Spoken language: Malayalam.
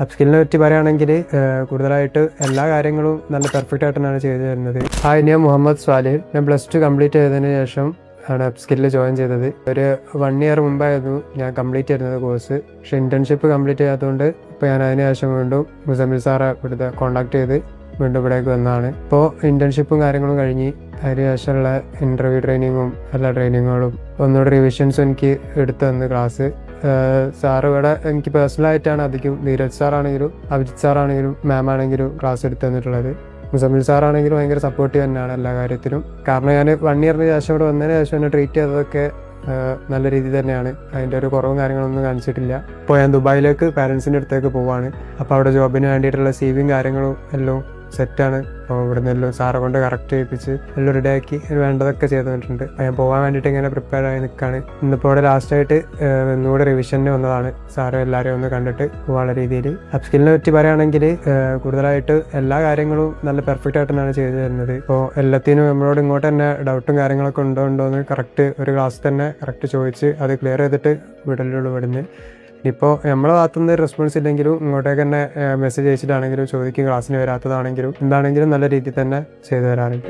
അപ്സ്കിലിനെ പറ്റി പറയുകയാണെങ്കിൽ കൂടുതലായിട്ട് എല്ലാ കാര്യങ്ങളും നല്ല പെർഫെക്റ്റ് ആയിട്ടാണ് ചെയ്തു തരുന്നത്. ഹായ്, ഞാൻ മുഹമ്മദ് സ്വാലിഹ്. ഞാൻ +2 കംപ്ലീറ്റ് ചെയ്തതിന് ശേഷം ആണ് അപ്സ്കില്ലിൽ ജോയിൻ ചെയ്തത്. ഒരു 1 ഇയർ മുമ്പായിരുന്നു ഞാൻ കംപ്ലീറ്റ് ചെയ്യുന്നത് കോഴ്സ്. പക്ഷേ ഇന്റേൺഷിപ്പ് കംപ്ലീറ്റ് ചെയ്യാത്തതുകൊണ്ട് ഇപ്പോൾ ഞാൻ അതിന് ശേഷം വീണ്ടും മുസമ്മിൽ സാറെ ഇവിടുത്തെ കോൺടാക്ട് ചെയ്ത് വീണ്ടും ഇവിടേക്ക് വന്നതാണ്. ഇപ്പോൾ ഇന്റേൺഷിപ്പും കാര്യങ്ങളും കഴിഞ്ഞ് അതിന് ശേഷമുള്ള ഇൻ്റർവ്യൂ ട്രെയിനിങ്ങും എല്ലാ ട്രെയിനിങ്ങുകളും ഒന്നുകൂടി റിവിഷൻസും എനിക്ക് എടുത്തു തന്ന് ക്ലാസ്. സാറ് ഇവിടെ എനിക്ക് പേഴ്സണലായിട്ടാണ് അധികം നീരജ് സാറാണെങ്കിലും അഭിജിത്ത് സാറാണെങ്കിലും മാം ആണെങ്കിലും ക്ലാസ് എടുത്തു തന്നിട്ടുള്ളത്. മുസമ്മിൽ സാറാണെങ്കിലും ഭയങ്കര സപ്പോർട്ടീവ് തന്നെയാണ് എല്ലാ കാര്യത്തിലും. കാരണം ഞാൻ 1 ഇയറിന് ശേഷം ഇവിടെ വന്നതിന് ശേഷം എന്നെ ട്രീറ്റ് ചെയ്തതൊക്കെ നല്ല രീതിയിൽ തന്നെയാണ്. അതിൻ്റെ ഒരു കുറവും കാര്യങ്ങളൊന്നും കാണിച്ചിട്ടില്ല. ഇപ്പോൾ ഞാൻ ദുബായിലേക്ക് പാരൻസിൻ്റെ അടുത്തേക്ക് പോവാണ്. അപ്പോൾ അവിടെ ജോബിന് വേണ്ടിയിട്ടുള്ള സിവിയും കാര്യങ്ങളും എല്ലാം സെറ്റാണ്. അപ്പോൾ ഇവിടെ നിന്നെല്ലാം സാറെ കൊണ്ട് കറക്റ്റ് ചെയ്യിപ്പിച്ച് എല്ലാം റെഡിയാക്കി വേണ്ടതൊക്കെ ചെയ്ത് തന്നിട്ടുണ്ട്. അപ്പോൾ ഞാൻ പോകാൻ വേണ്ടിയിട്ട് ഇങ്ങനെ പ്രിപ്പയർ ആയി നിൽക്കുകയാണ്. ഇന്നിപ്പോൾ ഇവിടെ ലാസ്റ്റായിട്ട് ഒന്നുകൂടെ റിവിഷന് വന്നതാണ്. സാറ് എല്ലാവരെയും ഒന്ന് കണ്ടിട്ട് പോകാനുള്ള രീതിയിൽ. അപ്സ്കിലിനെ പറ്റി പറയുകയാണെങ്കിൽ കൂടുതലായിട്ട് എല്ലാ കാര്യങ്ങളും നല്ല പെർഫെക്റ്റ് ആയിട്ടാണ് ചെയ്തു തരുന്നത്. ഇപ്പോൾ എല്ലാത്തിനും നമ്മളോട് ഇങ്ങോട്ട് തന്നെ ഡൗട്ടും കാര്യങ്ങളൊക്കെ ഉണ്ടോ എന്ന് കറക്റ്റ് ഒരു ക്ലാസ് തന്നെ കറക്റ്റ് ചോദിച്ച് അത് ക്ലിയർ ചെയ്തിട്ട് വിടലുള്ളൂ ഇവിടുന്ന്. ഇപ്പോൾ നമ്മളെ ഭാഗത്തുനിന്ന് റെസ്പോൺസ് ഇല്ലെങ്കിലും ഇങ്ങോട്ടേക്ക് തന്നെ മെസ്സേജ് അയച്ചിട്ടാണെങ്കിലും ചോദിക്കും, ക്ലാസ്സിന് വരാത്തതാണെങ്കിലും എന്താണെങ്കിലും നല്ല രീതിയിൽ തന്നെ ചെയ്തു തരാറുണ്ട്.